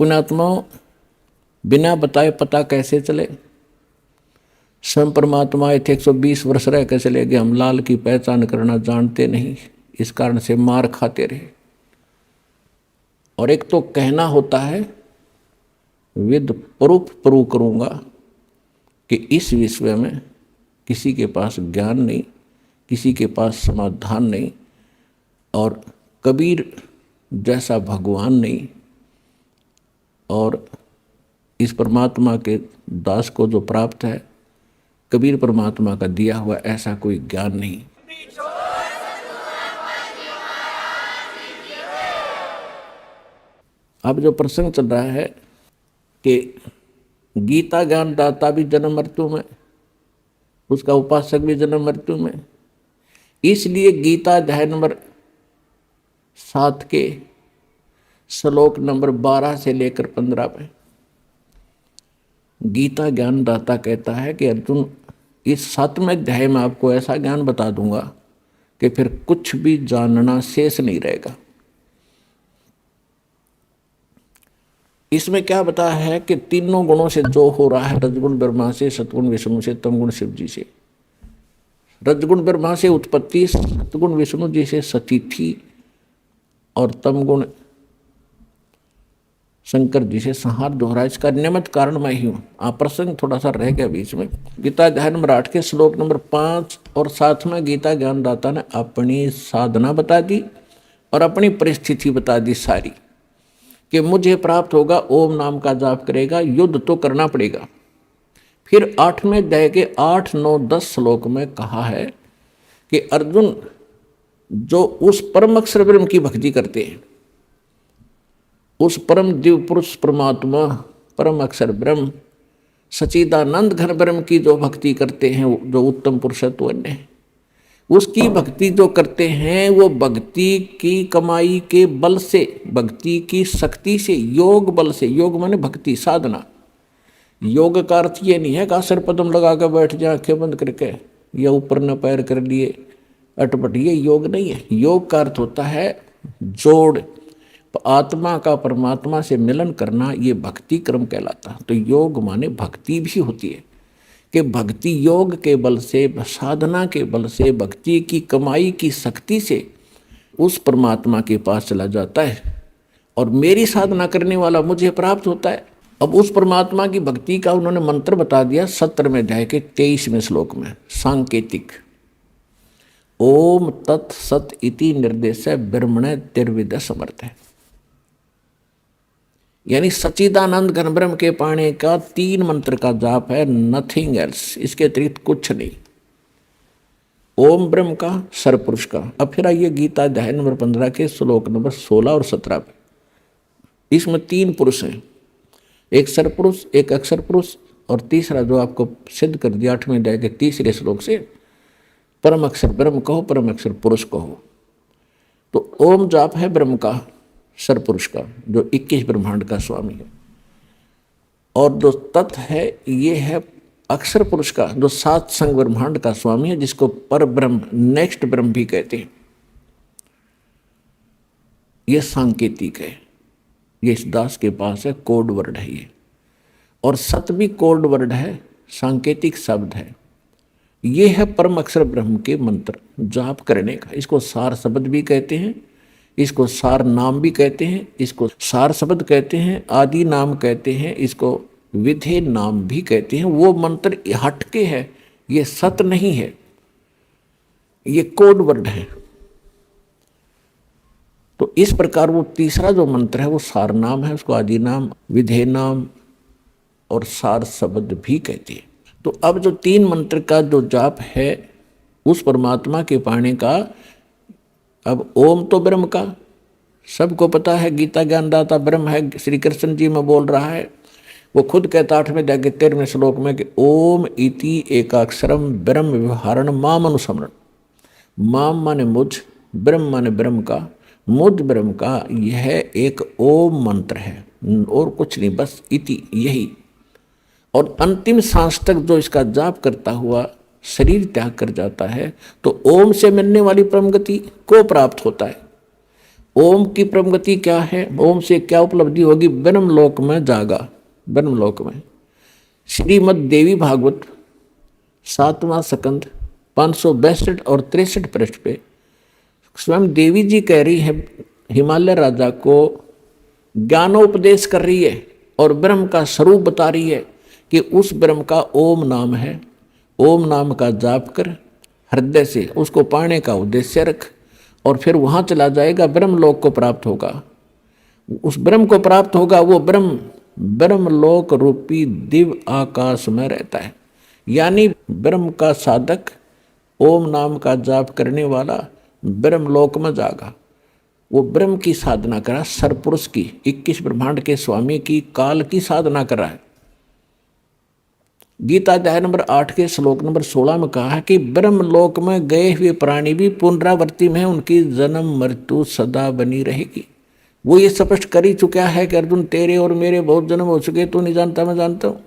पुण्यात्माओं, बिना बताए पता कैसे चले? स्वयं परमात्मा आए थे, 120 वर्ष रह के चले गए। हम लाल की पहचान करना जानते नहीं, इस कारण से मार खाते रहे। और एक तो कहना होता है, विद प्रूफ प्रूव करूंगा कि इस विषय में किसी के पास ज्ञान नहीं, किसी के पास समाधान नहीं, और कबीर जैसा भगवान नहीं, और इस परमात्मा के दास को जो प्राप्त है, कबीर परमात्मा का दिया हुआ ऐसा कोई ज्ञान नहीं। अब जो प्रसंग चल रहा है कि गीता ज्ञान दाता भी जन्म मृत्यु में, उसका उपासक भी जन्म मृत्यु में। इसलिए गीता अध्याय नंबर 7 के श्लोक नंबर 12 से लेकर 15 में गीता ज्ञान दाता कहता है कि अर्जुन, इस 7वें अध्याय में आपको ऐसा ज्ञान बता दूंगा कि फिर कुछ भी जानना शेष नहीं रहेगा। इसमें क्या बताया है कि तीनों गुणों से जो हो रहा है, रजगुण ब्रह्मा से, सतगुण विष्णु से, तमगुण शिव जी से। रजगुण ब्रह्मा से उत्पत्ति, सतगुण विष्णु जी से सतीथि, और तमगुण शंकर जी से संहार जो हो रहा है, इसका नियमित कारण मैं ही हूँ। आप प्रसंग थोड़ा सा रह गया बीच में। गीता अध्याय नंबर 8 के श्लोक नंबर 5 और 7 में गीता ज्ञानदाता ने अपनी साधना बता दी और अपनी परिस्थिति बता दी सारी, कि मुझे प्राप्त होगा, ओम नाम का जाप करेगा, युद्ध तो करना पड़ेगा। फिर 8वें अध्याय के 8, 9, 10 श्लोक में कहा है कि अर्जुन, जो उस परम अक्षर ब्रह्म की भक्ति करते हैं, उस परम दिव्य पुरुष परमात्मा परम अक्षर ब्रह्म सच्चिदानंद घन ब्रह्म की जो भक्ति करते हैं, जो उत्तम पुरुषत्व है, उसकी भक्ति जो करते हैं, वो भक्ति की कमाई के बल से, भक्ति की शक्ति से, योग बल से, योग माने भक्ति साधना। योग का अर्थ ये नहीं है कि सिर पदम लगा कर बैठ जाए आंखें बंद करके, या ऊपर न पैर कर लिए अटपट, ये योग नहीं है। योग का अर्थ होता है जोड़, आत्मा का परमात्मा से मिलन करना, ये भक्ति क्रम कहलाता। तो योग माने भक्ति भी होती है, कि भक्ति योग के बल से, साधना के बल से, भक्ति की कमाई की शक्ति से उस परमात्मा के पास चला जाता है, और मेरी साधना करने वाला मुझे प्राप्त होता है। अब उस परमात्मा की भक्ति का उन्होंने मंत्र बता दिया 17वें अध्याय के 23वें श्लोक में, सांकेतिक। ओम तत् सत इति निर्देश ब्रह्मण तिर्विद समर्थ है, यानी सच्चिदानंद घन ब्रह्म के पाने का 3 मंत्र का जाप है, नथिंग एल्स, इसके अतिरिक्त कुछ नहीं। ओम ब्रह्म का, सरपुरुष का। अब फिर आइए गीता अध्याय नंबर 15 के श्लोक नंबर 16 और 17 पे। इसमें 3 पुरुष हैं, एक सरपुरुष, एक अक्षर पुरुष, और तीसरा जो आपको सिद्ध कर दिया 8वें अध्याय के 3रे श्लोक से, परम अक्षर ब्रह्म कहो, परम अक्षर पुरुष कहो। तो ओम जाप है ब्रह्म का, सरपुरुष का, जो 21 ब्रह्मांड का स्वामी है, और जो तत् है, ये है अक्षर पुरुष का, जो 7 संग ब्रह्मांड का स्वामी है, जिसको पर ब्रह्म, नेक्स्ट ब्रह्म भी कहते हैं। ये सांकेतिक है, ये इस दास के पास है, कोड वर्ड है ये। और सत भी कोड वर्ड है, सांकेतिक शब्द है। ये है परम अक्षर ब्रह्म के मंत्र जाप करने का। इसको सार शब्द भी कहते हैं, इसको सार नाम भी कहते हैं, इसको सार शब्द कहते हैं, आदि नाम कहते हैं, इसको विधेय नाम भी कहते हैं। वो मंत्र हटके है, ये सत नहीं है, ये कोड वर्ड है। तो इस प्रकार वो तीसरा जो मंत्र है वो सार नाम है, उसको आदि नाम, विधेय नाम और सार शब्द भी कहते हैं। तो अब जो 3 मंत्र का जो जाप है उस परमात्मा के पाने का, अब ओम तो ब्रह्म का सबको पता है, गीता ज्ञानदाता ब्रह्म है, श्री कृष्ण जी में बोल रहा है। वो खुद कहता 8वें अध्याय के 13वें श्लोक में कि ओम इति एकाक्षरम ब्रह्म व्यवहारण माम अनुसमरण। माम माने मुझ, ब्रह्म माने ब्रह्म का, मुझ ब्रह्म का, यह एक ओम मंत्र है और कुछ नहीं, बस इति, यही। और अंतिम सांस तक जो इसका जाप करता हुआ शरीर त्याग कर जाता है तो ओम से मिलने वाली परम गति को प्राप्त होता है। ओम की परम गति क्या है, ओम से क्या उपलब्धि होगी, ब्रह्मलोक में जागा। ब्रह्मलोक में श्रीमद देवी भागवत 7वां स्कंद 562 और 63 पृष्ठ पे स्वयं देवी जी कह रही है, हिमालय राजा को ज्ञानोपदेश कर रही है और ब्रह्म का स्वरूप बता रही है कि उस ब्रह्म का ओम नाम है। ओम नाम का जाप कर हृदय से उसको पाने का उद्देश्य रख और फिर वहाँ चला जाएगा, ब्रह्मलोक को प्राप्त होगा। उस ब्रह्म को प्राप्त होगा, वो ब्रह्म ब्रह्मलोक रूपी दिव्य आकाश में रहता है। यानी ब्रह्म का साधक, ओम नाम का जाप करने वाला ब्रह्मलोक में जागा। वो ब्रह्म की साधना करा, सरपुरुष की, 21 ब्रह्मांड के स्वामी की, काल की साधना करा है। गीता अध्याय नंबर 8 के श्लोक नंबर 16 में कहा है कि ब्रह्मलोक में गए हुए प्राणी भी पुनरावृत्ति में उनकी जन्म मृत्यु सदा बनी रहेगी। वो ये स्पष्ट कर ही चुका है कि अर्जुन तेरे और मेरे बहुत जन्म हो चुके, तू नहीं जानता मैं जानता हूँ।